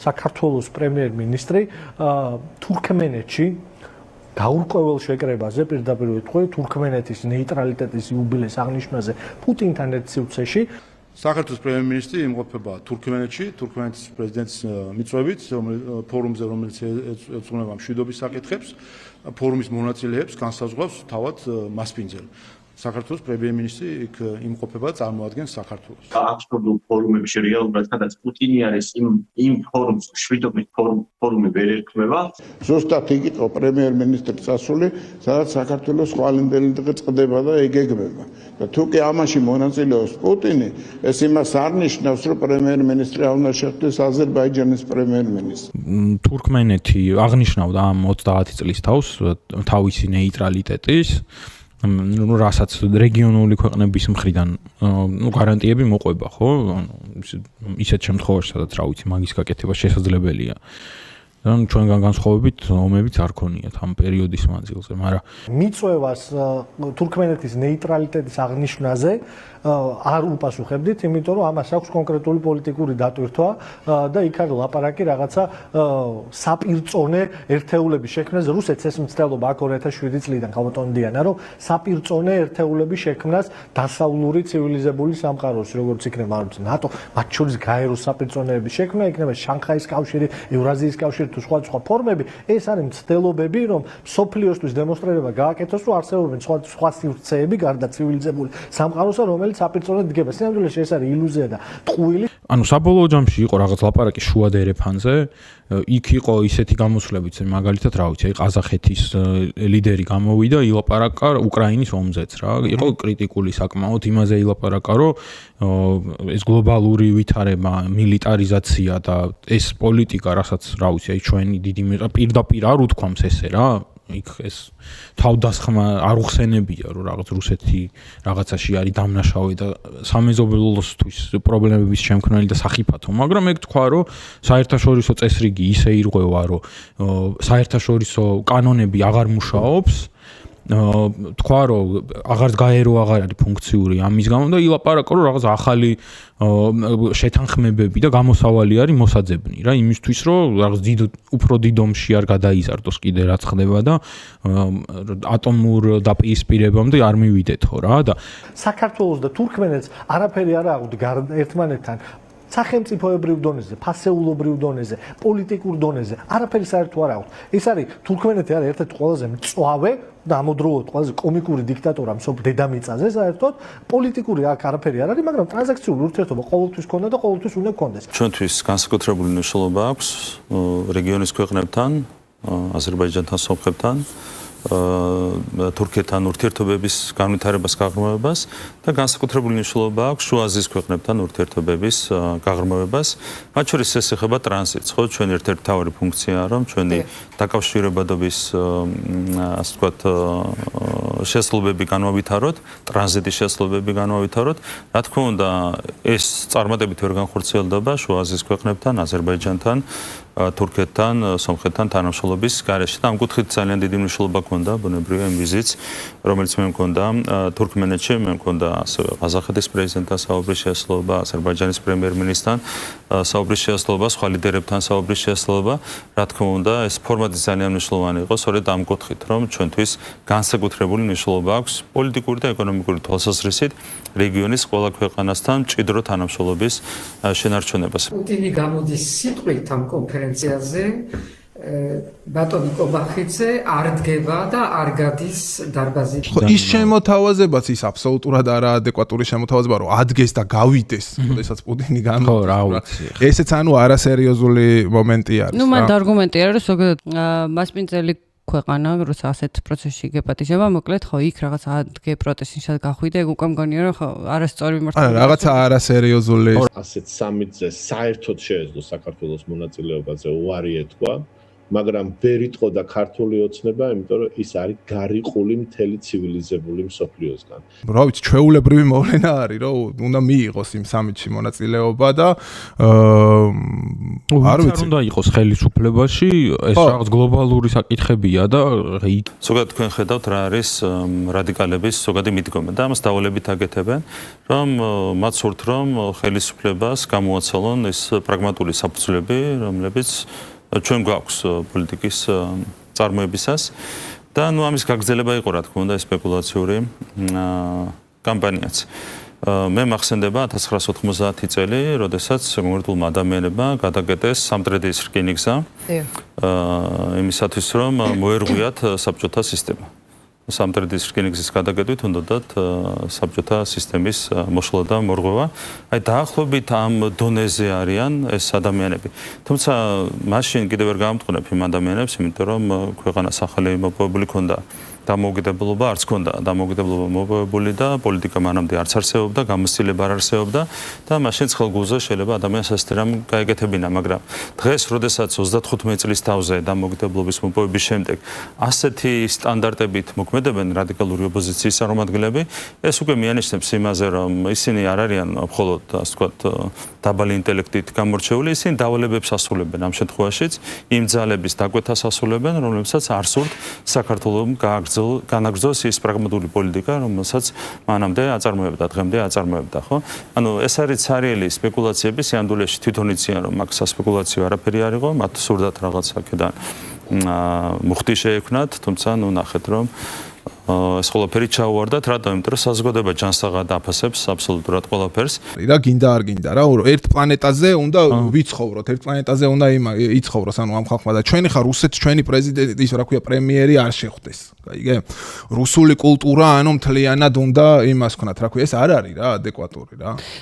საქართველოს პრემიერ-მინისტრი თურქმენეთში გაურკვეველ შეკრებაზე პირდაპირ ვეთქვი თურქმენეთის ნეიტრალიტეტის იუბილეს აღნიშვნაზე პუტინთან ერთ სივრცეში საქართველოს პრემიერ-მინისტრი იმყოფება თურქმენეთში, თურქმენეთის პრეზიდენტის მიწვევით, ფორუმზე, რომელიც ეძღვნება მშვიდობის საკითხებს, ფორუმის მონაწილეებს განსაზღვრავს თავად მასპინძელი. საქართველოს პრემიერ-მინისტრი იქ იმყოფება, წარმოადგენს საქართველოს. აბსოლუტურ ფორუმებში რეალურად სადაც პუტინი არის იმ ფორუმს, მშვიდობის ფორუმი ვერ ერქმება. ზუსტად იქ იყო პრემიერ-მინისტრის წასული, სადაც საქართველოს ხვალინდელი დღე წყდება და ეგეგმება. და თუ კი ამაში მონაწილეობს პუტინი, ეს იმას არ ნიშნავს, რომ პრემიერ-მინისტრი არ უნდა შეხვდეს აზერბაიჯანის პრემიერ-მინისტრს. თურქმენეთი აღნიშნავდა ამ 30 წლის თავს თავისი ნეიტრალიტეტის რასაც რეგიონული ქვეყნების მხრიდან გარანტიები მოყვება, ხო? ისეთ შემთხვევაში, სადაც რა ვიცი, მაგის გაკეთება შესაძლებელია. ჩვენგან განსხვავებით ომებიც არ ქონიათ ამ პერიოდის მანძილზე, მაგრამ მიწვევას თურქმენეთის ნეიტრალიტეტის აღნიშვნაზე არ უპასუხებდით, იმიტომ რომ ამას აქვს კონკრეტული პოლიტიკური დატვირთვა და იქ არის ლაპარაკი რაღაცა საპირწონე ერთეულების შექმნაზე. რუსეთს ეს მცდელობა აქ 2007 წლიდან გამოტონდიანა, რომ საპირწონე ერთეულების შექმნას დასავლური ცივილიზებული სამყაროს, როგორც იქნება ნატო, მათ შორის გაეროს საპირწონეების შექმნა, იქნება შანხაის კავშირი, ევრაზიის კავშირი თუ სხვა ფორმები, ეს არის მცდელობები, რომ სოფლიოსთვის დემონსტრირება გააკეთოს, რომ არსებობენ სხვა სივრცეები გარდა ცივილიზებული სამყაროსა, რომელიც საპირწონედ დგება. სინამდვილეში ეს არის ილუზია და ტყუილი. ანუ საბოლოო ჯამში იყო რაღაც ლაპარაკი შუა დერეფანზე, იქ იყო ისეთი გამოსვლებიც, მაგალითად, რა ვიცი, ყაზახეთის ლიდერი გამოვიდა, ილაპარაკა უკრაინის ომზეც რა. იყო კრიტიკული საკმაოდ იმაზე ილაპარაკა, რომ ეს გლობალური ვითარება, მილიტარიზაცია და ეს პოლიტიკა, რასაც რა ვიცი, აი ჩვენი დიდი პირდაპირ არ უთქვამს ესე რა. იქ ეს თავდასხმა არ უხსენებია, რომ რაღაც რუსეთი რაღაცაში არის დამნაშავე და სამეზობლოსთვის პრობლემების შემქმნელი და სახიფათო, მაგრამ ეგ თქვა, რომ საერთაშორისო წესრიგი ისე ირღვევა, რომ საერთაშორისო კანონები აღარ მუშაობს, თქვა, რომ გაერო აღარ არის ფუნქციური ამის გამო და ილაპარაკა, რომ რაღაც ახალი შეთანხმებები და გამოსავალი არის მოსაძებნი რა, იმისთვის, რომ რაღაც უფრო დიდ ომში არ გადაიზარდოს კიდე რაც ხდება და ატომურ დაპირისპირებამდე არ მივიდეთო რა და საქართველოს და თურქმენეთს არაფერი არ აღვდგა ერთმანეთთან სახელმწიფოებრივ დონეზე, ფასეულობრივ დონეზე, პოლიტიკურ დონეზე, არაფერი საერთო არ აქვს. ეს არის თურქმენეთი არის ერთ-ერთი ყველაზე მწვავე და ამოდროულად ყველაზე კომიკური დიქტატორა დედამიწაზე საერთოდ, პოლიტიკური აქ არაფერი არ არის, მაგრამ ტრანზაქციული ურთიერთობა ყოველთვის ქონდა და ყოველთვის უნდა ქონდეს. ჩვენთვის განსაკუთრებული მნიშვნელობა აქვს რეგიონის ქვეყნებთან, აზერბაიჯანთან, სომხეთთან, თურქეთთან ურთიერთობების განვითარებას, გაღრმავებას და განსაკუთრებული მნიშვნელობა აქვს შუა აზიის ქვეყნებთან ურთიერთობების გაღრმავებას. მათ შორის ეს ეხება ტრანზიტს, ხო? ჩვენი ერთ-ერთი მთავარი ფუნქციაა, რომ ჩვენი დაკავშირებადობის, ასე ვთქვათ, შესაძლებლობები განვავითაროთ, ტრანზიტის შესაძლებლობები განვავითაროთ. რა თქმა უნდა, ეს წარმატებით ვერ განხორციელდება შუა აზიის ქვეყნებთან, აზერბაიჯანთან, თურქეთთან, სომხეთთან თანამშრომლობის გარეშე. და ამ კუთხით ძალიან დიდი მნიშვნელობა ჰქონდა ბუნებრივია იმ ვიზიტს, რომელიც მე მქონდა თურქმენეთში, მე მქონდა ასევე ყაზახეთის პრეზიდენტთან საუბრის შესაძლებლობა, აზერბაიჯანის პრემიერ-მინისტრთან საუბრის შესაძლებლობა, სხვა ლიდერებთან საუბრის შესაძლებლობა. რა თქმა უნდა, ეს ფორმატი ძალიან მნიშვნელოვანი იყო, სწორედ ამ კუთხით, რომ ჩვენთვის განსაკუთრებული მნიშვნელობა აქვს პოლიტიკური და ეკონომიკური თვალსაზრისით რეგიონის ყველა ქვეყანასთან მჭიდრო თანამშრომლობის შენარჩუნებას. პუტინი გამოდის სიტყვით ამ კონფერენციაზე, ბატონი კობახიძე არ დგება და არ გადის დარბაზით. ის შემოთავაზებაც ის აბსოლუტურად არაადეკვატური შემოთავაზება, რომ ადგეს და გავიდეს, როდესაც პუტინი გამოდის. ესეც ანუ არასერიოზული მომენტი არის. ნუ მან არგუმენტი არის, რომ ზოგადად მასპინძელი ქვეყანა, როცა ასეთ პროცესში გეპატიჟება, მოკლედ ხო იქ რაღაც ადგე პროტესტში გახვიდა, ეგ უკვე მგონია, რომ ხო არასწორი მიმართულება. რაღაცა არასერიოზული. ასეთ სამიტზე საერთოდ შეეძლო საქართველოს მონაწილეობაზე უარი ეთქვა. მაგრამ ვერ იტყოდა ქართული ოცნება, იმიტომ რომ ის არის გარიყული მთელი ცივილიზებული მსოფლიოსგან. რა ვიცი, ჩვეულებრივი მოვლენა არის, რომ უნდა მიიღოს იმ სამიტში მონაწილეობა და არ ვიცი, უნდა იყოს ხელისუფლებაში, ეს რაღაც გლობალური საკითხებია და ზოგადად თქვენ ხედავთ რა არის რადიკალების ზოგადი მიდგომა და ამას დავალებით აკეთებენ, რომ მათ სურთ რომ ხელისუფლებას გამოაცალონ ეს პრაგმატული საფუძვლები, რომლებიც ჩვენ გვაქვს პოლიტიკის წარმოებისას და ნუ ამის გაგრძელება იყო რა თქმა უნდა სპეკულაციური კამპანიაც. მე მახსენდება 1990 წელი, როდესაც კონკრეტულმა ადამიანებმა გადაკეტეს სამტრედიის რკინიგზა იმისათვის რომ მოერღვიათ საბჭოთა სისტემა. სამტრედიის რკინიგზის გადაკეტვით უნდათ საბჭოთა სისტემის მოშლა და მორღვევა. აი დაახლოებით ამ დონეზე არიან ეს ადამიანები. თუმცა მაშინ კიდევ ვერ გამომტყუნებ იმ ადამიანებს, იმიტომ რომ ქვეყანას ახალი მოპოვებული ქონდა. დამოუკიდებლობა არც ქონდა, დამოუკიდებლობა მოპოვებული და პოლიტიკა მანამდე არც არსებობდა, გამოცდილება არ არსებობდა და მაშინ ცხელგუზე შეიძლება ადამიანს ასეთი რამ გაეკეთებინა, მაგრამ დღეს, როდესაც 35 წლის თავზე დამოუკიდებლობის მოპოვების შემდეგ ასეთი სტანდარტებით მოქმედებენ რადიკალური ოპოზიციის წარმომადგენლები, ეს უკვე მიანიშნებს იმაზე, რომ ისინი არ არიან მხოლოდ, ასე ვთქვათ, დაბალი ინტელექტით გამორჩეული, ისინი დავალებებს ასრულებენ ამ შემთხვევაშიც, იმ ძალების დაკვეთას ასრულებენ, რომლებსაც არ სურთ საქართველოს განაგრძოს ის პრაგმატული პოლიტიკა, რომელსაც მანამდე აწარმოებდა, დღემდე აწარმოებდა, ხო? ანუ ეს არის ცარიელი სპეკულაციები, სიანდულეში თვითონ იციან, რომ მაგ სასპეკულაციო არაფერი არ იყო, მათ სურდათ რაღაც აქედან მუხტი შეექმნათ, თუმცა ნუ ნახეთ, რომ ეს ყველაფერი ჩაუვარდათ, რატომ? იმიტომ რომ საზოგადოება ჯანსაღად აფასებს აბსოლუტურად ყველაფერს. რა გინდა არ გინდა რა, ერთ პლანეტაზე უნდა ვიცხოვროთ, ერთ პლანეტაზე უნდა იცხოვროს, ანუ ამ ხალხმა და ჩვენი ხარ რუსეთის ჩვენი პრეზიდენტის, რა ქვია, პრემიერი არ შეხვდეს. გაიგე? რუსული კულტურა, ანუ მთლიანად უნდა იმას ქნათ, რა ქვია, ეს არ არის რა ადეკვატური რა.